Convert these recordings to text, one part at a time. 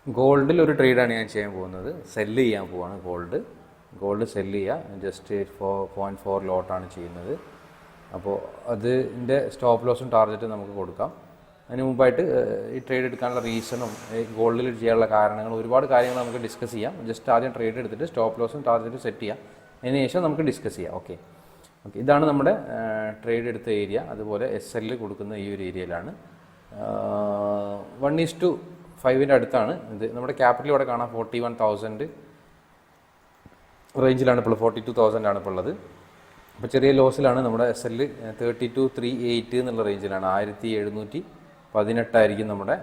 ഗോൾഡിൽ ഒരു ട്രേഡാണ് ഞാൻ ചെയ്യാൻ പോകുന്നത്. സെല്ല് ചെയ്യാൻ പോവാണ് ഗോൾഡ് സെല്ല് ചെയ്യുക. ജസ്റ്റ് 4.4 ലോട്ടാണ് ചെയ്യുന്നത്. അപ്പോൾ അതിൻ്റെ സ്റ്റോപ്പ് ലോസും ടാർഗറ്റും നമുക്ക് കൊടുക്കാം. അതിന് മുമ്പായിട്ട് ഈ ട്രേഡ് എടുക്കാനുള്ള റീസണും ഗോൾഡിൽ ചെയ്യാനുള്ള കാരണങ്ങളും ഒരുപാട് കാര്യങ്ങൾ നമുക്ക് ഡിസ്കസ് ചെയ്യാം. ജസ്റ്റ് ആദ്യം ട്രേഡ് എടുത്തിട്ട് സ്റ്റോപ്പ് ലോസും ടാർഗറ്റും സെറ്റ് ചെയ്യാം. അതിന് ശേഷം നമുക്ക് ഡിസ്കസ് ചെയ്യാം. ഓക്കെ, ഇതാണ് നമ്മുടെ ട്രേഡ് എടുത്ത ഏരിയ. അതുപോലെ SL കൊടുക്കുന്ന ഈ ഒരു ഏരിയയിലാണ് 1:5 അടുത്താണ് ഇത്. നമ്മുടെ ക്യാപിറ്റൽ ഇവിടെ കാണാം 41,000 റേഞ്ചിലാണ് ഇപ്പോൾ, 42,000 ആണ് ഇപ്പോൾ ഉള്ളത്. അപ്പോൾ ചെറിയ ലോസിലാണ് നമ്മുടെ SL. 32,380 എന്നുള്ള റേഞ്ചിലാണ്. 1,718 ആയിരിക്കും നമ്മുടെ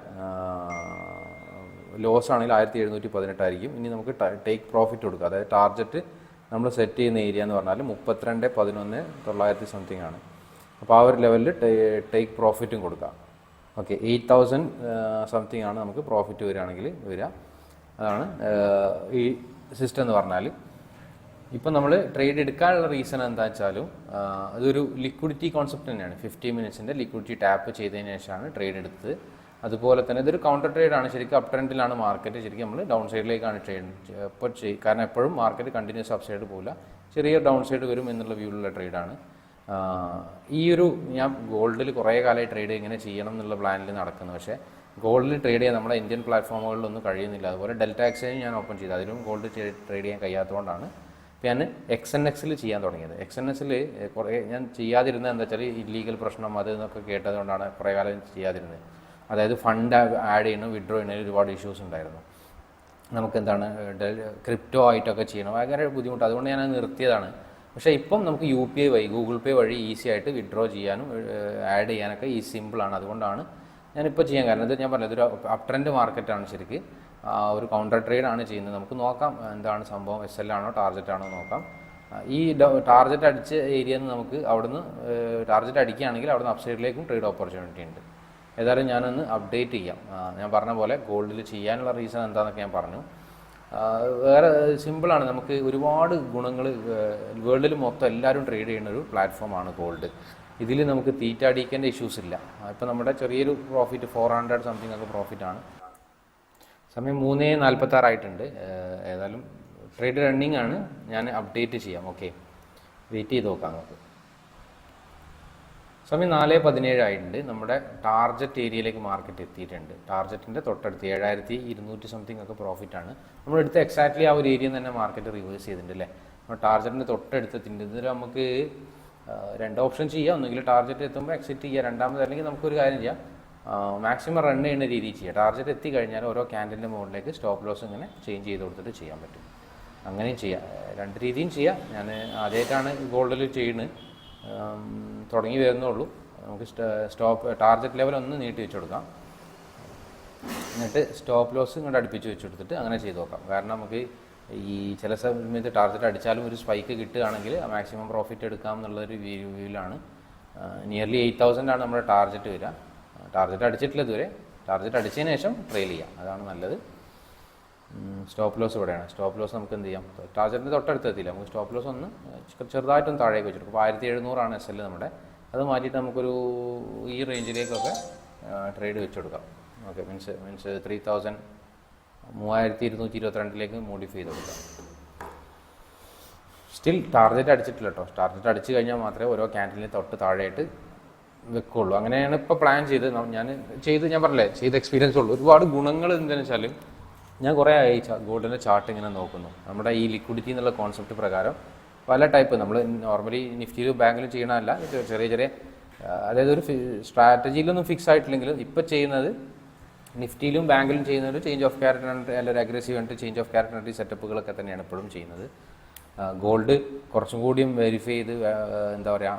ലോസ് ആണെങ്കിൽ 1,718 ആയിരിക്കും. ഇനി നമുക്ക് ടേക്ക് പ്രോഫിറ്റ് കൊടുക്കുക. അതായത് ടാർഗറ്റ് നമ്മൾ സെറ്റ് ചെയ്യുന്ന ഏരിയ എന്ന് പറഞ്ഞാൽ 32,11,900 സംതിങ് ആണ്. അപ്പോൾ ആ ഒരു ലെവലിൽ ടേക്ക് പ്രോഫിറ്റും കൊടുക്കാം. ഓക്കെ, 8,000 സംതിങ് ആണ് നമുക്ക് പ്രോഫിറ്റ് വരിക. അതാണ് ഈ സിസ്റ്റം എന്ന് പറഞ്ഞാൽ. ഇപ്പം നമ്മൾ ട്രേഡ് എടുക്കാനുള്ള റീസൺ എന്താ വെച്ചാലും അതൊരു ലിക്വിഡിറ്റി കോൺസെപ്റ്റ് തന്നെയാണ്. 15 മിനിറ്റ്സിൻ്റെ ലിക്വിഡിറ്റി ടാപ്പ് ചെയ്തതിന് ശേഷമാണ് ട്രേഡ് എടുത്തത്. അതുപോലെ തന്നെ ഇതൊരു കൗണ്ടർ ട്രേഡാണ്. ശരിക്കും അപ് ട്രെൻഡിലാണ് മാർക്കറ്റ്. ശരിക്കും നമ്മൾ ഡൗൺ സൈഡിലേക്കാണ് ട്രേഡ് ഇപ്പോൾ കാരണം എപ്പോഴും മാർക്കറ്റ് കണ്ടിന്യൂസ് അപ്പ് സൈഡ് പോകില്ല, ചെറിയ ഡൗൺ സൈഡ് വരും എന്നുള്ള വ്യൂവിലുള്ള ട്രേഡാണ്. ഈ ഒരു ഞാൻ ഗോൾഡിൽ കുറേ കാലമായി ട്രേഡ് എങ്ങനെ ചെയ്യണം എന്നുള്ള പ്ലാനിൽ നടക്കുന്നു. പക്ഷേ ഗോൾഡിൽ ട്രേഡ് ചെയ്യാൻ നമ്മുടെ ഇന്ത്യൻ പ്ലാറ്റ്ഫോമുകളിലൊന്നും കഴിയുന്നില്ല. അതുപോലെ ഡെൽറ്റ എക്സ്ചേഞ്ച് ഞാൻ ഓപ്പൺ ചെയ്തു, അതിലും ഗോൾഡ് ട്രേഡ് ചെയ്യാൻ കഴിയാത്തതുകൊണ്ടാണ് ഇപ്പോൾ ഞാൻ XNX ചെയ്യാൻ തുടങ്ങിയത്. XNX കുറേ ഞാൻ ചെയ്യാതിരുന്നത് എന്താ വെച്ചാൽ ഇല്ലീഗൽ പ്രശ്നം അത് എന്നൊക്കെ കേട്ടതുകൊണ്ടാണ് കുറേ കാലം ചെയ്യാതിരുന്നത്. അതായത് ഫണ്ട് ആഡ് ചെയ്യണം, വിഡ്രോ ചെയ്യുന്നതിൽ ഒരുപാട് ഇഷ്യൂസ് ഉണ്ടായിരുന്നു. നമുക്കെന്താണ് ക്രിപ്റ്റോ ആയിട്ടൊക്കെ ചെയ്യണം, ഭയങ്കര ബുദ്ധിമുട്ട്. അതുകൊണ്ട് ഞാൻ നിർത്തിയതാണ്. പക്ഷേ ഇപ്പം നമുക്ക് UPI വഴി, ഗൂഗിൾ പേ വഴി ഈസി ആയിട്ട് വിഡ്രോ ചെയ്യാനും ആഡ് ചെയ്യാനൊക്കെ സിമ്പിളാണ്. അതുകൊണ്ടാണ് ഞാനിപ്പോൾ ചെയ്യാൻ കാരണം. ഇത് ഞാൻ പറഞ്ഞത് ഒരു അപ് ട്രെൻഡ് മാർക്കറ്റാണ്. ശരിക്ക് ഒരു കൗണ്ടർ ട്രേഡാണ് ചെയ്യുന്നത്. നമുക്ക് നോക്കാം എന്താണ് സംഭവം, SL ആണോ ടാർഗറ്റ് ആണോ നോക്കാം. ഈ ടാർഗറ്റ് അടിച്ച ഏരിയയിൽ നിന്ന് നമുക്ക് അവിടുന്ന് ടാർഗറ്റ് അടിക്കുകയാണെങ്കിൽ അവിടുന്ന് അപ്സൈഡിലേക്കും ട്രേഡ് ഓപ്പർച്യൂണിറ്റി ഉണ്ട്. ഏതായാലും ഞാനൊന്ന് അപ്ഡേറ്റ് ചെയ്യാം. ഞാൻ പറഞ്ഞ പോലെ ഗോൾഡിൽ ചെയ്യാനുള്ള റീസൺ എന്താണെന്നൊക്കെ ഞാൻ പറഞ്ഞു. വേറെ സിമ്പിളാണ്. നമുക്ക് ഒരുപാട് ഗുണങ്ങൾ, വേൾഡിൽ മൊത്തം എല്ലാവരും ട്രേഡ് ചെയ്യുന്ന ഒരു പ്ലാറ്റ്ഫോമാണ് ഗോൾഡ്. ഇതിൽ നമുക്ക് തീറ്റ അടിക്കേണ്ട ഇഷ്യൂസ് ഇല്ല. ഇപ്പോൾ നമ്മുടെ ചെറിയൊരു പ്രോഫിറ്റ് 400 സംതിങ് ഒക്കെ പ്രോഫിറ്റാണ്. സമയം 3:46 ആയിട്ടുണ്ട്. ഏതായാലും ട്രേഡ് റണ്ണിങ് ആണ്. ഞാൻ അപ്ഡേറ്റ് ചെയ്യാം. ഓക്കെ, വെയിറ്റ് ചെയ്ത് നോക്കാം നമുക്ക്. സമയം 4:17 ആയിട്ടുണ്ട്. നമ്മുടെ ടാർഗറ്റ് ഏരിയയിലേക്ക് മാർക്കറ്റ് എത്തിയിട്ടുണ്ട്. ടാർഗറ്റിൻ്റെ തൊട്ടടുത്ത് 7,200 സംതിങ് ഒക്കെ പ്രോഫിറ്റാണ്. നമ്മളെടുത്ത് എക്സാക്ട്ലി ആ ഒരു ഏരിയയിൽ തന്നെ മാർക്കറ്റ് റിവേഴ്സ് ചെയ്തിട്ടുണ്ട് അല്ലേ. നമ്മൾ ടാർഗറ്റിൻ്റെ തൊട്ടടുത്തെത്തിയിട്ടുണ്ട്. ഇതിൽ നമുക്ക് 2 ഓപ്ഷൻ ചെയ്യാം. ഒന്നുകിൽ ടാർഗറ്റ് എത്തുമ്പോൾ എക്സിറ്റ് ചെയ്യുക, രണ്ടാമത് അല്ലെങ്കിൽ നമുക്കൊരു കാര്യം ചെയ്യാം, മാക്സിമം റൺ ചെയ്യുന്ന രീതിയിൽ ചെയ്യുക. ടാർഗറ്റ് എത്തിക്കഴിഞ്ഞാൽ ഓരോ ക്യാൻഡലിൻ്റെ മുകളിലേക്ക് സ്റ്റോപ്പ് ലോസ് ഇങ്ങനെ ചേഞ്ച് ചെയ്ത് കൊടുത്തിട്ട് ചെയ്യാൻ പറ്റും. അങ്ങനെയും ചെയ്യാം, 2 രീതിയും ചെയ്യാം. ഞാൻ ആദ്യമായിട്ടാണ് ഗോൾഡിൽ ചെയ്യുന്നത്, തുടങ്ങി വരുന്നുള്ളൂ. നമുക്ക് ടാർഗറ്റ് ലെവൽ ഒന്ന് നീട്ടി വെച്ച് കൊടുക്കാം. എന്നിട്ട് സ്റ്റോപ്പ് ലോസ് ഇങ്ങോട്ട് അടുപ്പിച്ച് വെച്ച് കൊടുത്തിട്ട് അങ്ങനെ ചെയ്ത് നോക്കാം. കാരണം നമുക്ക് ഈ ചില സമയത്ത് ടാർഗറ്റ് അടിച്ചാലും ഒരു സ്പൈക്ക് കിട്ടുകയാണെങ്കിൽ മാക്സിമം പ്രോഫിറ്റ് എടുക്കാം എന്നുള്ളൊരു വ്യൂവിലാണ്. നിയർലി 8,000 ആണ് നമ്മുടെ ടാർഗറ്റ് വരിക. ടാർഗറ്റ് അടിച്ചിട്ടില്ല ഇതുവരെ. ടാർഗറ്റ് അടിച്ചതിന് ശേഷം ട്രെയിൽ ചെയ്യാം, അതാണ് നല്ലത്. സ്റ്റോപ്പ് ലോസ് ഇവിടെയാണ്. സ്റ്റോപ്പ് ലോസ് നമുക്ക് എന്ത് ചെയ്യാം, ടാർഗറ്റിൻ്റെ തൊട്ടടുത്ത് എത്തിയില്ല, നമുക്ക് സ്റ്റോപ്പ് ലോസ് ഒന്ന് ചെറുതായിട്ടൊന്ന് താഴേക്ക് വെച്ചിട്ട്. അപ്പോൾ 1,700 ആണ് SL നമ്മുടെ. അത് മാറ്റിയിട്ട് നമുക്കൊരു ഈ റേഞ്ചിലേക്കൊക്കെ ട്രേഡ് വെച്ച് കൊടുക്കാം. ഓക്കെ, മീൻസ് 3,222 മോഡിഫൈ ചെയ്ത് കൊടുക്കാം. സ്റ്റിൽ ടാർഗറ്റ് അടിച്ചിട്ടില്ല കേട്ടോ. ടാർഗറ്റ് അടിച്ച് കഴിഞ്ഞാൽ മാത്രമേ ഓരോ ക്യാൻഡലിന് തൊട്ട് താഴെയായിട്ട് വെക്കുള്ളൂ. അങ്ങനെയാണ് ഇപ്പോൾ പ്ലാൻ ചെയ്ത് ഞാൻ പറഞ്ഞില്ലേ, ചെയ്ത എക്സ്പീരിയൻസ് ഉള്ളൂ. ഒരുപാട് ഗുണങ്ങൾ എന്താണെന്ന് വെച്ചാൽ ഞാൻ കുറേ ആയി ഗോൾഡിൻ്റെ ചാർട്ട് ഇങ്ങനെ നോക്കുന്നു. നമ്മുടെ ഈ ലിക്വിഡിറ്റി എന്നുള്ള കോൺസെപ്റ്റ് പ്രകാരം പല ടൈപ്പ് നമ്മൾ നോർമലി നിഫ്റ്റിയിലും ബാങ്കിലും ചെയ്യണമല്ല, ചെറിയ അതായത് ഒരു സ്ട്രാറ്റജിയിലൊന്നും ഫിക്സ് ആയിട്ടില്ലെങ്കിലും ഇപ്പോൾ ചെയ്യുന്നത് നിഫ്റ്റിയിലും ബാങ്കിലും ചെയ്യുന്ന ഒരു ചേഞ്ച് ഓഫ് ക്യാരക്ടർ അല്ലെങ്കിൽ ഒരു അഗ്രസീവ് ആയിട്ട് ചേഞ്ച് ഓഫ് ക്യാരക്ടർ സെറ്റപ്പുകളൊക്കെ തന്നെയാണ് എപ്പോഴും ചെയ്യുന്നത്. ഗോൾഡ് കുറച്ചും കൂടിയും വെരിഫൈ ചെയ്ത് എന്താ പറയുക,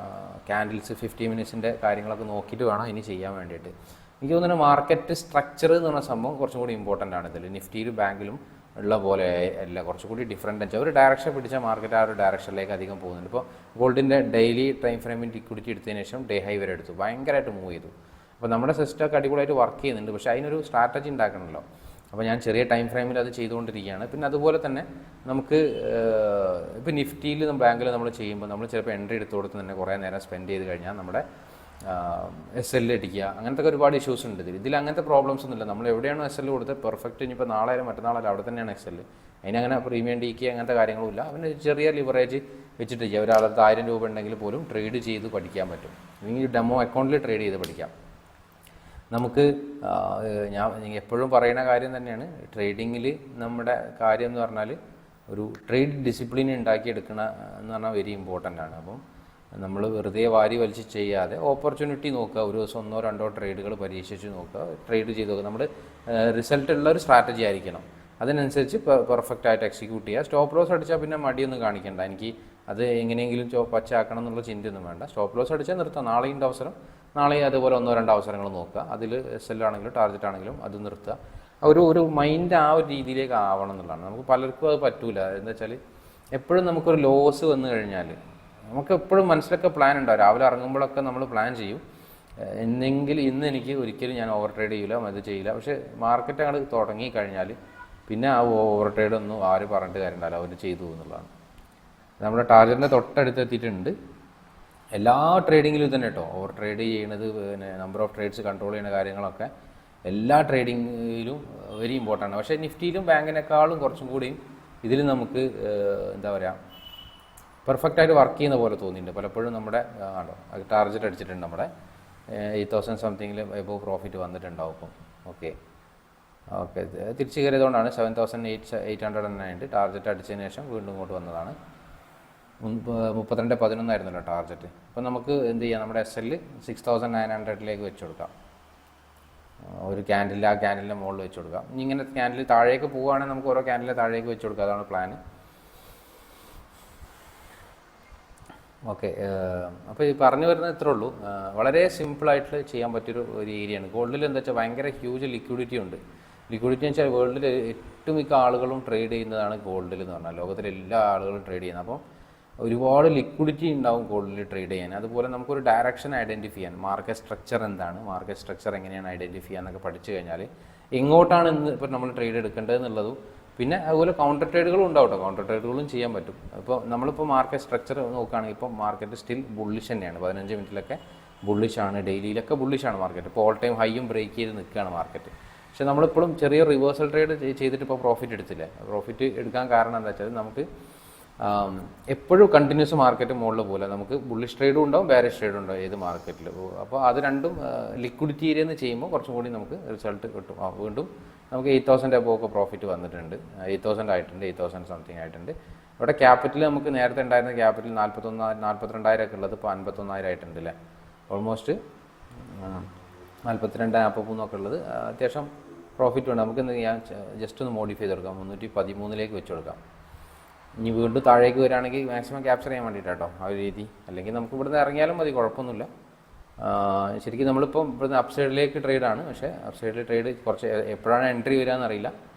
ക്യാൻഡിൽസ് 50 മിനിറ്റ്സിൻ്റെ കാര്യങ്ങളൊക്കെ നോക്കിയിട്ട് വേണം ഇനി ചെയ്യാൻ വേണ്ടിയിട്ട്. എനിക്ക് തോന്നുന്നു മാർക്കറ്റ് സ്ട്രക്ചർ എന്ന് പറഞ്ഞ സംഭവം കുറച്ചും കൂടി ഇമ്പോർട്ടൻ്റ് ആണ് ഇതിൽ. നിഫ്റ്റിയിലും ബാങ്കിലും ഉള്ള പോലെ അല്ല, കുറച്ചും കൂടി ഡിഫറെൻ്റ് വെച്ചാൽ ഒരു ഡയറക്ഷൻ പിടിച്ച മാർക്കറ്റ് ആ ഒരു ഡയറക്ഷനിലേക്ക് അധികം പോകുന്നുണ്ട്. ഇപ്പോൾ ഗോൾഡിൻ്റെ ഡെയിലി ടൈം ഫ്രെയിമിൽ ലിക്വിഡിറ്റി എടുത്തതിന് ശേഷം ഡേ ഹൈ വരെ എടുത്തു, ഭയങ്കരമായിട്ട് മൂവ് ചെയ്തു. അപ്പോൾ നമ്മുടെ സിസ്റ്റമൊക്കെ അടിപൊളിയായിട്ട് വർക്ക് ചെയ്യുന്നുണ്ട്. പക്ഷേ അതിനൊരു സ്ട്രാറ്റജി ഉണ്ടാക്കണമല്ലോ. അപ്പോൾ ഞാൻ ചെറിയ ടൈം ഫ്രെയിമിൽ അത് ചെയ്തുകൊണ്ടിരിക്കുകയാണ്. പിന്നെ അതുപോലെ തന്നെ നമുക്ക് ഇപ്പോൾ നിഫ്റ്റിയിൽ ബാങ്കിൽ നമ്മൾ ചെയ്യുമ്പോൾ നമ്മൾ ചിലപ്പോൾ എൻട്രി എടുത്ത് കൊടുത്ത് തന്നെ കുറേ നേരം സ്പെൻഡ് ചെയ്ത് കഴിഞ്ഞാൽ നമ്മുടെ SL അടിക്കുക, അങ്ങനത്തെ ഒരുപാട് ഇഷ്യൂസ് ഉണ്ട് ഇതിൽ അങ്ങനത്തെ പ്രോബ്ലംസ് ഒന്നുമില്ല. നമ്മൾ എവിടെയാണോ SL കൊടുത്തത് പെർഫെക്റ്റ്, ഇനിയിപ്പോൾ നാളായാലും മറ്റന്നാളായാലും അവിടെ തന്നെയാണ് SL. അതിനങ്ങനെ പ്രീമിയം ഡീക്ക് അങ്ങനത്തെ കാര്യങ്ങളുമില്ല. അവന് ചെറിയ ലിവറേജ് വെച്ചിട്ട് ചെയ്യുക. ഒരാളത്ത് 1000 രൂപ ഉണ്ടെങ്കിൽ പോലും ട്രേഡ് ചെയ്ത് പഠിക്കാൻ പറ്റും. അല്ലെങ്കിൽ ഡെമോ അക്കൗണ്ടിൽ ട്രേഡ് ചെയ്ത് പഠിക്കാം. നമുക്ക് ഞാൻ എപ്പോഴും പറയുന്ന കാര്യം തന്നെയാണ്, ട്രേഡിങ്ങിൽ നമ്മുടെ കാര്യം എന്ന് പറഞ്ഞാൽ ഒരു ട്രേഡ് ഡിസിപ്ലിൻ ഉണ്ടാക്കിയെടുക്കണ എന്ന് പറഞ്ഞാൽ വെരി ഇമ്പോർട്ടൻ്റ് ആണ്. അപ്പം നമ്മൾ വെറുതെ വാരി വലിച്ച് ചെയ്യാതെ ഓപ്പർച്യൂണിറ്റി നോക്കുക. ഒരു ദിവസം 1-2 ട്രേഡുകൾ പരീക്ഷിച്ച് നോക്കുക, ട്രേഡ് ചെയ്ത് നോക്കുക. നമ്മുടെ റിസൾട്ട് ഉള്ള ഒരു സ്ട്രാറ്റജി ആയിരിക്കണം. അതിനനുസരിച്ച് പെർഫെക്റ്റ് ആയിട്ട് എക്സിക്യൂട്ട് ചെയ്യുക. സ്റ്റോപ്പ് ലോസ് അടിച്ചാൽ പിന്നെ മടിയൊന്നും കാണിക്കേണ്ട, എനിക്ക് അത് എങ്ങനെയെങ്കിലും പച്ചയാക്കണം എന്നുള്ള ചിന്തയൊന്നും വേണ്ട. സ്റ്റോപ്പ് ലോസ് അടിച്ചാൽ നിർത്താം. നാളെയുണ്ട് അവസരം, നാളെ അതുപോലെ 1-2 അവസരങ്ങൾ നോക്കുക. അതിൽ SL ആണെങ്കിലും ടാർജറ്റ് ആണെങ്കിലും അത് നിർത്തുക. ഒരു മൈൻഡ് ആ ഒരു രീതിയിലേക്ക് ആവണം എന്നുള്ളതാണ്. നമുക്ക് പലർക്കും അത് പറ്റൂല. എന്താ വെച്ചാൽ എപ്പോഴും നമുക്കൊരു ലോസ് വന്നു കഴിഞ്ഞാൽ നമുക്ക് എപ്പോഴും മനസ്സിലൊക്കെ പ്ലാൻ ഉണ്ടാവും. രാവിലെ ഇറങ്ങുമ്പോഴൊക്കെ നമ്മൾ പ്ലാൻ ചെയ്യും, എന്നെങ്കിൽ ഇന്ന് എനിക്ക് ഒരിക്കലും ഞാൻ ഓവർ ട്രേഡ് ചെയ്യില്ല, അത് ചെയ്യില്ല. പക്ഷേ മാർക്കറ്റ് അങ്ങോട്ട് തുടങ്ങിക്കഴിഞ്ഞാൽ പിന്നെ ആ ഓവർ ട്രേഡ് ഒന്നും ആര് പറഞ്ഞിട്ട് കാര്യമുണ്ടാവില്ല, അവർ ചെയ്തു എന്നുള്ളതാണ്. നമ്മുടെ ടാർഗറ്റിൻ്റെ തൊട്ടടുത്തെത്തിയിട്ടുണ്ട്. എല്ലാ ട്രേഡിങ്ങിലും തന്നെ കേട്ടോ, ഓവർ ട്രേഡ് ചെയ്യണത്, പിന്നെ നമ്പർ ഓഫ് ട്രേഡ്സ് കൺട്രോൾ ചെയ്യുന്ന കാര്യങ്ങളൊക്കെ എല്ലാ ട്രേഡിങ്ങിലും വെരി ഇമ്പോർട്ടൻ്റ് ആണ്. പക്ഷേ നിഫ്റ്റിയിലും ബാങ്കിനേക്കാളും കുറച്ചും കൂടിയും ഇതിൽ നമുക്ക് എന്താ പറയുക, പെർഫെക്റ്റായിട്ട് വർക്ക് ചെയ്യുന്ന പോലെ തോന്നിയിട്ടുണ്ട് പലപ്പോഴും. നമ്മുടെ ടാർജറ്റ് അടിച്ചിട്ടുണ്ട്, നമ്മുടെ 8000 സംതിങ്ങിൽ എബോവ് പ്രോഫിറ്റ് വന്നിട്ടുണ്ടാവും ഇപ്പം. ഓക്കെ തിരിച്ചു കയറിയതുകൊണ്ടാണ് 7809 ടാർജറ്റ് അടിച്ചതിന് ശേഷം വീണ്ടും ഇങ്ങോട്ട് വന്നതാണ്. 32.11 ആയിരുന്നല്ലോ ടാർജറ്റ്. അപ്പം നമുക്ക് എന്ത് ചെയ്യാം, നമ്മുടെ SL 6900 വെച്ച് കൊടുക്കാം. ഒരു ക്യാൻഡിൽ, ആ ക്യാൻഡിലിൻ്റെ മുകളിൽ വെച്ച് കൊടുക്കാം. ഇനി ഇങ്ങനെ ക്യാൻഡിൽ താഴേക്ക് പോവുകയാണെങ്കിൽ നമുക്ക് ഓരോ ക്യാൻഡിലെ താഴേക്ക് വെച്ച് കൊടുക്കുക, അതാണ് പ്ലാൻ. ഓക്കെ, അപ്പോൾ ഈ പറഞ്ഞു വരുന്നത് ഇത്രേ ഉള്ളൂ. വളരെ സിമ്പിളായിട്ട് ചെയ്യാൻ പറ്റിയൊരു ഏരിയയാണ്. ഗോൾഡിൽ എന്താ വെച്ചാൽ ഭയങ്കര ഹ്യൂജ് ലിക്വിഡിറ്റി ഉണ്ട്. ലിക്വിഡിറ്റി എന്ന് വെച്ചാൽ വേൾഡിൽ ഒട്ടുമിക്ക ആളുകളും ട്രേഡ് ചെയ്യുന്നതാണ് ഗോൾഡിൽ എന്ന് പറഞ്ഞാൽ. ലോകത്തിലെ എല്ലാ ആളുകളും ട്രേഡ് ചെയ്യുന്നത്. അപ്പോൾ ഒരുപാട് ലിക്വിഡിറ്റി ഉണ്ടാവും ഗോൾഡിൽ ട്രേഡ് ചെയ്യാൻ. അതുപോലെ നമുക്കൊരു ഡയറക്ഷൻ ഐഡൻറ്റിഫൈ ചെയ്യാൻ, മാർക്കറ്റ് സ്ട്രക്ചർ എന്താണ്, മാർക്കറ്റ് സ്ട്രക്ചർ എങ്ങനെയാണ് ഐഡൻറ്റിഫൈ ചെയ്യാന്നൊക്കെ പഠിച്ചു കഴിഞ്ഞാൽ എങ്ങോട്ടാണ് ഇന്ന് ഇപ്പോൾ നമ്മൾ ട്രേഡ് എടുക്കേണ്ടതെന്നുള്ളതും, പിന്നെ അതുപോലെ കൗണ്ടർ ട്രേഡുകളും ഉണ്ടാവും കേട്ടോ. കൗണ്ടർ ട്രേഡുകളും ചെയ്യാൻ പറ്റും. അപ്പോൾ നമ്മളിപ്പോൾ മാർക്കറ്റ് സ്ട്രക്ചർ നോക്കുകയാണെങ്കിൽ ഇപ്പോൾ മാർക്കറ്റ് സ്റ്റിൽ ബുള്ളിഷ് തന്നെയാണ്. 15 മിനിറ്റിലൊക്കെ ബുള്ളിഷാണ്, ഡെയിലിയിലൊക്കെ ബുള്ളിഷാണ് മാർക്കറ്റ്. ഇപ്പോൾ ഓൾ ടൈം ഹൈയും ബ്രേക്ക് ചെയ്ത് നിൽക്കുകയാണ് മാർക്കറ്റ്. പക്ഷേ നമ്മളിപ്പോഴും ചെറിയ റിവേഴ്സൽ ട്രേഡ് ചെയ്തിട്ട് ഇപ്പോൾ പ്രോഫിറ്റ് എടുത്തില്ല. പ്രോഫിറ്റ് എടുക്കാൻ കാരണം എന്താ വെച്ചാൽ നമുക്ക് എപ്പോഴും കണ്ടിന്യൂസ് മാർക്കറ്റ് മുകളിൽ പോലെ നമുക്ക് ബുള്ളിഷ് ട്രേഡും ഉണ്ടാവും, ബെയറിഷ് ട്രേഡും ഉണ്ടാവും ഏത് മാർക്കറ്റിൽ. അപ്പോൾ അത് രണ്ടും ലിക്വിഡിറ്റി ഏരിയ എന്ന് ചെയ്യുമ്പോൾ കുറച്ചും കൂടി നമുക്ക് റിസൾട്ട് കിട്ടും. വീണ്ടും നമുക്ക് 8000 എബോവ് ഒക്കെ പ്രോഫിറ്റ് വന്നിട്ടുണ്ട്. 8000 ആയിട്ടുണ്ട്, 8000 സംതിങ് ആയിട്ടുണ്ട്. ഇവിടെ ക്യാപിറ്റൽ നമുക്ക് നേരത്തെ ഉണ്ടായിരുന്ന ക്യാപിറ്റൽ 42,000 ഒക്കെ ഉള്ളത് ഇപ്പോൾ 51,000 ആയിട്ടുണ്ട് അല്ലേ. ഓൾമോസ്റ്റ് 42-43 ഒക്കെ ഉള്ളത് അത്യാവശ്യം പ്രോഫിറ്റ് ഉണ്ട്. നമുക്ക് ഞാൻ ജസ്റ്റ് ഒന്ന് മോഡിഫൈ ചെയ്ത് കൊടുക്കാം, 313 വെച്ച് കൊടുക്കാം. ഇനി വീണ്ടും താഴേക്ക് വരികയാണെങ്കിൽ മാക്സിമം ക്യാപ്ചർ ചെയ്യാൻ വേണ്ടിയിട്ടാട്ടോ ആ ഒരു രീതി. അല്ലെങ്കിൽ നമുക്ക് ഇവിടുന്ന് ഇറങ്ങിയാലും മതി, കുഴപ്പമൊന്നുമില്ല. ശരിക്കും നമ്മളിപ്പം ഇവിടുന്ന് അപ്സൈഡിലേക്ക് ട്രേഡാണ്. പക്ഷേ അപ്സൈഡിൽ ട്രേഡ് കുറച്ച് എപ്പോഴാണ് എൻട്രി വരികയെന്ന് അറിയില്ല.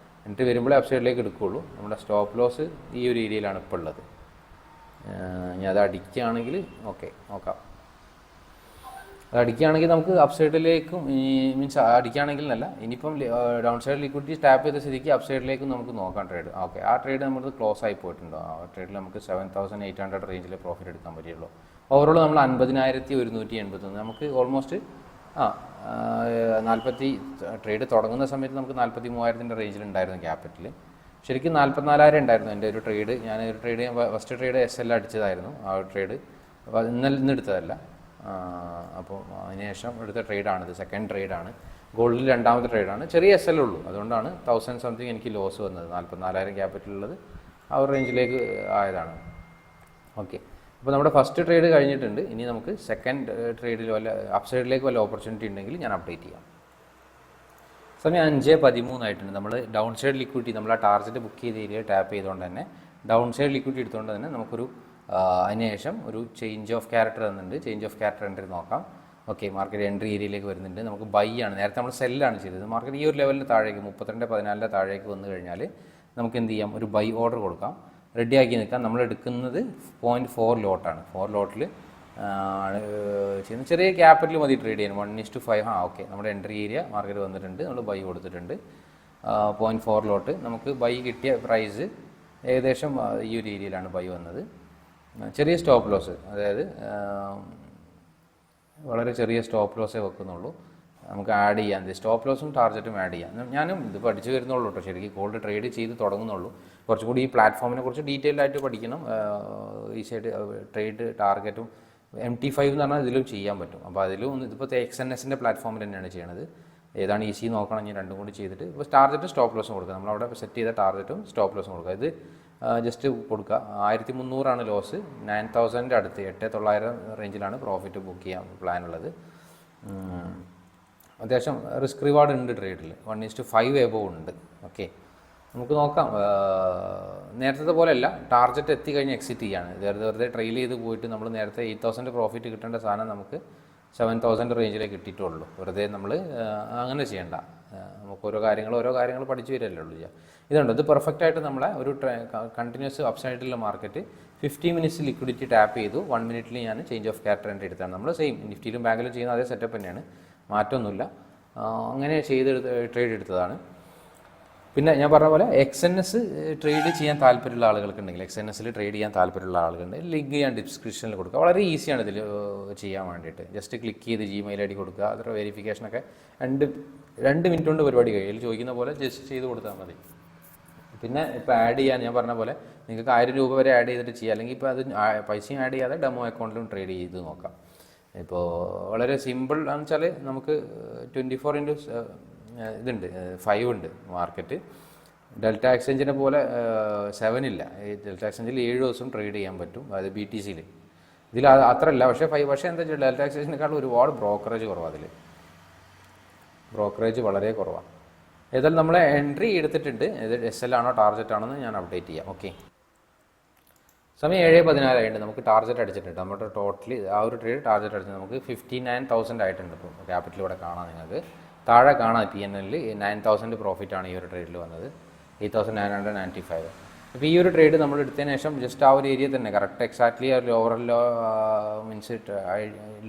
എൻട്രി വരുമ്പോഴേ അപ്സൈഡിലേക്ക് എടുക്കുകയുള്ളൂ. നമ്മുടെ സ്റ്റോപ്പ് ലോസ് ഈ ഒരു ഏരിയയിലാണ് ഇപ്പോൾ ഉള്ളത്. ഇനി അത് അടിക്കുകയാണെങ്കിൽ ഓക്കെ നോക്കാം. അത് അടിക്കുകയാണെങ്കിൽ നമുക്ക് അപ്സൈഡിലേക്കും, മീൻസ് അടിക്കുകയാണെങ്കിൽ എന്നല്ല, ഇനിയിപ്പം ഡൗൺ സൈഡ് ലിക്വിഡിറ്റി ടാപ്പ് ചെയ്ത സ്ഥിതിക്ക് അപ്സൈഡിലേക്കും നമുക്ക് നോക്കാം ട്രേഡ്. ഓക്കെ, ആ ട്രേഡ് നമുക്ക് ക്ലോസ് ആയി പോയിട്ടുണ്ടോ? ആ ട്രേഡിൽ നമുക്ക് 7800 റേഞ്ചിൽ പ്രോഫിറ്റ് എടുക്കാൻ പറ്റുള്ളൂ. ഓവറോൾ നമ്മൾ 50,181. നമുക്ക് ഓൾമോസ്റ്റ് 40 ട്രേഡ് തുടങ്ങുന്ന സമയത്ത് നമുക്ക് 43,000 റേഞ്ചിലുണ്ടായിരുന്നു ക്യാപിറ്റൽ. ശരിക്കും 44,000 ഉണ്ടായിരുന്നു എൻ്റെ ഒരു ട്രേഡ്. ഞാനൊരു ട്രേഡ് ഫസ്റ്റ് ട്രേഡ് SL അടിച്ചതായിരുന്നു. ആ ഒരു ട്രേഡ് ഇന്ന് എടുത്തതല്ല. അപ്പോൾ അതിനുശേഷം എടുത്ത ട്രേഡാണിത്, സെക്കൻഡ് ട്രേഡാണ്. ഗോൾഡിൽ രണ്ടാമത്തെ ട്രേഡാണ്. ചെറിയ SL ഉള്ളൂ, അതുകൊണ്ടാണ് 1000 സംതിങ് എനിക്ക് ലോസ് വന്നത്. 44,000 ക്യാപിറ്റലുള്ളത് ആ ഒരു റേഞ്ചിലേക്ക് ആയതാണ്. ഓക്കെ, അപ്പോൾ നമ്മുടെ ഫസ്റ്റ് ട്രേഡ് കഴിഞ്ഞിട്ടുണ്ട്. ഇനി നമുക്ക് സെക്കൻഡ് ട്രേഡിൽ വല്ല അപ്സൈഡിലേക്ക് വല്ല ഓപ്പർച്യൂണിറ്റി ഉണ്ടെങ്കിൽ ഞാൻ അപ്ഡേറ്റ് ചെയ്യാം. സമയം 5:13 ആയിട്ടുണ്ട്. നമ്മൾ ഡൗൺ സൈഡ് ലിക്വിഡിറ്റി, നമ്മൾ ആ ടാർജറ്റ് ബുക്ക് ചെയ്ത ഏരിയ ടാപ്പ് ചെയ്തുകൊണ്ട് തന്നെ ഡൗൺ സൈഡ് ലിക്വിഡിറ്റി എടുത്തുകൊണ്ട് തന്നെ നമുക്കൊരു അതിനുശേഷം ഒരു ചേഞ്ച് ഓഫ് ക്യാരക്ടർ തന്നിട്ടുണ്ട്. ചേഞ്ച് ഓഫ് ക്യാരക്ടർ എൻട്രി നോക്കാം. ഓക്കെ, മാർക്കറ്റ് എൻട്രി ഏരിയയിലേക്ക് വരുന്നുണ്ട്. നമുക്ക് ബൈ ആണ്. നേരത്തെ നമ്മൾ സെല്ലാണ് ചെയ്തത്. മാർക്കറ്റ് ഈ ഒരു ലെവലിൽ താഴേക്ക് 32.14 താഴേക്ക് വന്നു കഴിഞ്ഞാൽ നമുക്ക് എന്ത് ചെയ്യാം, ഒരു ബൈ ഓർഡർ കൊടുക്കാം, റെഡിയാക്കി നിൽക്കാം. നമ്മൾ എടുക്കുന്നത് 0.4 ലോട്ടാണ്. 4 ലോട്ടിൽ ചെയ്യുന്ന ചെറിയ ക്യാപിറ്റൽ മതി ട്രേഡ് ചെയ്യാൻ. 1:5. ഓക്കെ, നമ്മുടെ എൻട്രി ഏരിയ മാർക്കറ്റ് വന്നിട്ടുണ്ട്. നമ്മൾ ബൈ കൊടുത്തിട്ടുണ്ട്. 0.4 ലോട്ട്. നമുക്ക് ബൈ കിട്ടിയ പ്രൈസ് ഏകദേശം ഈ ഒരു ഏരിയയിലാണ് ബൈ വന്നത്. ചെറിയ സ്റ്റോപ്പ് ലോസ്, അതായത് വളരെ ചെറിയ സ്റ്റോപ്പ് ലോസേ വെക്കുന്നുള്ളൂ. നമുക്ക് ആഡ് ചെയ്യാൻ സ്റ്റോപ്പ് ലോസും ടാർജറ്റും ആഡ് ചെയ്യാം. ഞാനും ഇത് പഠിച്ചു വരുന്നുള്ളൂ കേട്ടോ, ശരിക്കും ഗോൾഡ് ട്രേഡ് ചെയ്ത് തുടങ്ങുന്നുള്ളൂ. കുറച്ചും കൂടി ഈ പ്ലാറ്റ്ഫോമിനെ കുറിച്ച് ഡീറ്റെയിൽഡ് ആയിട്ട് പഠിക്കണം. ഈസിയായിട്ട് ട്രേഡ് ടാർഗറ്റും MT5 എന്ന് പറഞ്ഞാൽ ഇതിലും ചെയ്യാൻ പറ്റും. അപ്പോൾ അതിലും ഇതിപ്പോൾ XNSൻ്റെ പ്ലാറ്റ്ഫോമിൽ തന്നെയാണ് ചെയ്യണത്. ഏതാണ് ഈസി നോക്കണം, ഞാൻ രണ്ടും കൂടി ചെയ്തിട്ട് ഇപ്പോൾ ടാർജറ്റും സ്റ്റോപ്പ് ലോസും കൊടുക്കുക. നമ്മളവിടെ സെറ്റ് ചെയ്ത ടാർജറ്റും സ്റ്റോപ്പ് ലോസും കൊടുക്കുക. ഇത് ജസ്റ്റ് കൊടുക്കുക. 1300 ലോസ്, 9000 അടുത്ത് 8900 റേഞ്ചിലാണ് പ്രോഫിറ്റ് ബുക്ക് ചെയ്യാൻ പ്ലാൻ ഉള്ളത്. അത്യാവശ്യം റിസ്ക് റിവാർഡ് ഉണ്ട് ട്രേഡിൽ, 1:5 എബോവ് ഉണ്ട്. ഓക്കെ, നമുക്ക് നോക്കാം. നേരത്തെ പോലെയല്ല, ടാർജറ്റ് എത്തിക്കഴിഞ്ഞ് എക്സിറ്റ് ചെയ്യാണ്. വെറുതെ ട്രെയിൽ ചെയ്ത് പോയിട്ട് നമ്മൾ നേരത്തെ 8000 പ്രോഫിറ്റ് കിട്ടേണ്ട സാധനം നമുക്ക് 7000 റേഞ്ചിലേക്ക് കിട്ടിയിട്ടുള്ളൂ. വെറുതെ നമ്മൾ അങ്ങനെ ചെയ്യണ്ട. നമുക്ക് ഓരോ കാര്യങ്ങൾ പഠിച്ചു വരികയല്ലേ ഉള്ളൂ ചെയ്യുക. ഇതുണ്ട്, ഇത് പെർഫെക്റ്റ് ആയിട്ട് നമ്മളെ ഒരു കണ്ടിന്യൂസ് അപ്സൈഡിലുള്ള മാർക്കറ്റ് 50 മിനിറ്റ്സ് ലിക്വിഡിറ്റി ടാപ്പ് ചെയ്തു. 1 മിനിറ്റിൽ ഞാൻ ചേഞ്ച് ഓഫ് ക്യാരക്ടർ എൻട്രി എടുത്താണ്. നമ്മൾ സെയിം നിഫ്റ്റിയിലും ബാങ്കിലും ചെയ്യുന്ന അതേ സെറ്റപ്പ് തന്നെയാണ്, മാറ്റമൊന്നുമില്ല. അങ്ങനെ ട്രേഡ് എടുത്തതാണ്. പിന്നെ ഞാൻ പറഞ്ഞ പോലെ XNS ട്രേഡ് ചെയ്യാൻ താല്പര്യമുള്ള ആളുകൾക്കുണ്ടെങ്കിൽ, XNSൽ ട്രേഡ് ചെയ്യാൻ താല്പര്യമുള്ള ആളുകളുണ്ടെങ്കിൽ ലിങ്ക് ഞാൻ ഡിസ്ക്രിപ്ഷനിൽ കൊടുക്കുക. വളരെ ഈസിയാണ് ഇതിൽ ചെയ്യാൻ വേണ്ടിയിട്ട്. ജസ്റ്റ് ക്ലിക്ക് ചെയ്ത് Gmail ID കൊടുക്കുക. അത്ര വെരിഫിക്കേഷനൊക്കെ 2 മിനിറ്റ് കൊണ്ട് പരിപാടി കഴിയും. ഇതിൽ ചോദിക്കുന്ന പോലെ ജസ്റ്റ് ചെയ്ത് കൊടുത്താൽ മതി. പിന്നെ ഇപ്പോൾ ആഡ് ചെയ്യാൻ ഞാൻ പറഞ്ഞ പോലെ നിങ്ങൾക്ക് 1000 രൂപ വരെ ആഡ് ചെയ്തിട്ട് ചെയ്യാം. അല്ലെങ്കിൽ ഇപ്പോൾ അത് പൈസയും ആഡ് ചെയ്യാതെ ഡെമോ അക്കൗണ്ടിലും ട്രേഡ് ചെയ്ത് നോക്കാം. ഇപ്പോൾ വളരെ സിമ്പിൾ ആണെന്ന് വെച്ചാൽ നമുക്ക് 24x ഇതുണ്ട്, 5 ഉണ്ട് മാർക്കറ്റ്. ഡെൽറ്റ എക്സ്ചേഞ്ചിനെ പോലെ 7 ഇല്ല. ഈ ഡെൽറ്റ എക്സ്ചേഞ്ചിൽ 7 ദിവസം ട്രേഡ് ചെയ്യാൻ പറ്റും, അതായത് BTCയിൽ. ഇതിൽ അത്രയല്ല, പക്ഷേ എന്താ വെച്ചാൽ ഡെൽറ്റ എക്സ്ചേഞ്ചിനേക്കാളും ഒരുപാട് ബ്രോക്കറേജ് കുറവാണ്. അതിൽ ബ്രോക്കറേജ് വളരെ കുറവാണ്. ഏതായാലും നമ്മളെ എൻട്രി എടുത്തിട്ടുണ്ട്. ഇത് SL ആണോ ടാർജറ്റ് ആണോ എന്ന് ഞാൻ അപ്ഡേറ്റ് ചെയ്യാം. ഓക്കെ, സമയം 7:14 ആയിട്ടുണ്ട്. നമുക്ക് ടാർജറ്റ് അടിച്ചിട്ടുണ്ട്. നമ്മുടെ ടോട്ടലി ആ ഒരു ട്രേഡ് ടാർജറ്റ് അടിച്ചത് നമുക്ക് 59,000 ആയിട്ടുണ്ട്. ഇപ്പോൾ ക്യാപിറ്റൽ ഇവിടെ കാണാം, നിങ്ങൾക്ക് താഴെ കാണാം. PNL 9,000 പ്രോഫിറ്റാണ് ഈ ഒരു ട്രേഡിൽ വന്നത്, 8,995. അപ്പോൾ ഈ ഒരു ട്രേഡ് നമ്മൾ എടുത്തതിന് ശേഷം ജസ്റ്റ് ആ ഒരു ഏരിയ തന്നെ കറക്റ്റ് എക്സാക്ട്ലി ആ ലോവർ മീൻസ്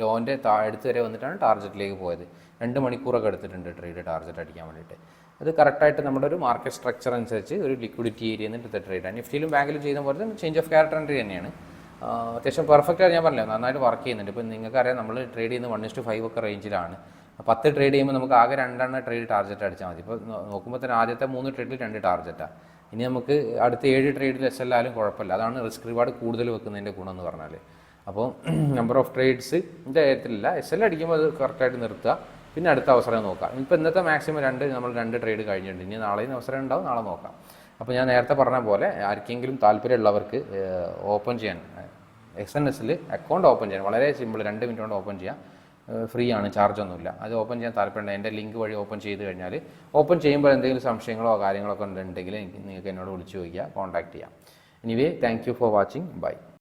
ലോൻ്റെ അടുത്ത് വരെ വന്നിട്ടാണ് ടാർജറ്റിലേക്ക് പോയത്. 2 മണിക്കൂറൊക്കെ എടുത്തിട്ടുണ്ട് ട്രേഡ് ടാർജറ്റ് അടിക്കാൻ വേണ്ടിയിട്ട്. അത് കറക്റ്റായിട്ട് നമ്മുടെ ഒരു മാർക്കറ്റ് സ്ട്രക്ചർ അനുസരിച്ച് ഒരു ലിക്വിഡിറ്റി ഏരിയ എടുത്ത ട്രേഡാണ്. നിഫ്റ്റിയിലും ബാങ്കിലും ചെയ്യുന്ന പോലെ തന്നെ ചേഞ്ച് ഓഫ് ക്യാരക്ടർ എൻട്രി തന്നെയാണ്. അത്യാവശ്യം പെർഫെക്റ്റായിട്ട് ഞാൻ പറഞ്ഞില്ല, നന്നായിട്ട് വർക്ക് ചെയ്യുന്നുണ്ട്. ഇപ്പോൾ നിങ്ങൾക്കറിയാം നമ്മൾ ട്രേഡ് ചെയ്യുന്നത് 1:5 ഒക്കെ റേഞ്ചിലാണ്. 10 ട്രേഡ് ചെയ്യുമ്പോൾ നമുക്ക് ആകെ 2 ട്രേഡ് ടാർജറ്റ് അടിച്ചാൽ മതി. ഇപ്പോൾ നോക്കുമ്പോൾ തന്നെ ആദ്യത്തെ 3 ട്രേഡിൽ 2 ടാർജറ്റാണ്. ഇനി നമുക്ക് അടുത്ത 7 ട്രേഡിൽ SL ആയാലും കുഴപ്പമില്ല. അതാണ് റിസ്ക് റിവാർഡ് കൂടുതൽ വെക്കുന്നതിൻ്റെ ഗുണം എന്ന് പറഞ്ഞാൽ. അപ്പോൾ നമ്പർ ഓഫ് ട്രേഡ്സിൻ്റെ കാര്യത്തിലില്ല, SL അടിക്കുമ്പോൾ അത് കറക്റ്റായിട്ട് നിർത്തുക, പിന്നെ അടുത്ത അവസരം നോക്കാം. ഇപ്പോൾ ഇന്നത്തെ മാക്സിമം നമ്മൾ 2 ട്രേഡ് കഴിഞ്ഞിട്ടുണ്ട്. ഇനി നാളെയും അവസരം ഉണ്ടാവും, നാളെ നോക്കാം. അപ്പോൾ ഞാൻ നേരത്തെ പറഞ്ഞ പോലെ ആർക്കെങ്കിലും താല്പര്യമുള്ളവർക്ക് ഓപ്പൺ ചെയ്യാൻ XNSൽ അക്കൗണ്ട് ഓപ്പൺ ചെയ്യാൻ വളരെ സിമ്പിൾ, 2 മിനിറ്റ് കൊണ്ട് ഓപ്പൺ ചെയ്യാം. ഫ്രീ ആണ്, ചാർജൊന്നുമില്ല. അത് ഓപ്പൺ ചെയ്യാൻ താല്പര്യമുണ്ട്, എൻ്റെ ലിങ്ക് വഴി ഓപ്പൺ ചെയ്ത് കഴിഞ്ഞാൽ ഓപ്പൺ ചെയ്യുമ്പോൾ എന്തെങ്കിലും സംശയങ്ങളോ കാര്യങ്ങളൊക്കെ ഉണ്ടെങ്കിൽ നിങ്ങൾക്ക് എന്നോട് വിളിച്ച് ചോദിക്കുക, കോൺടാക്ട് ചെയ്യാം. Anyway, thank you for watching. By.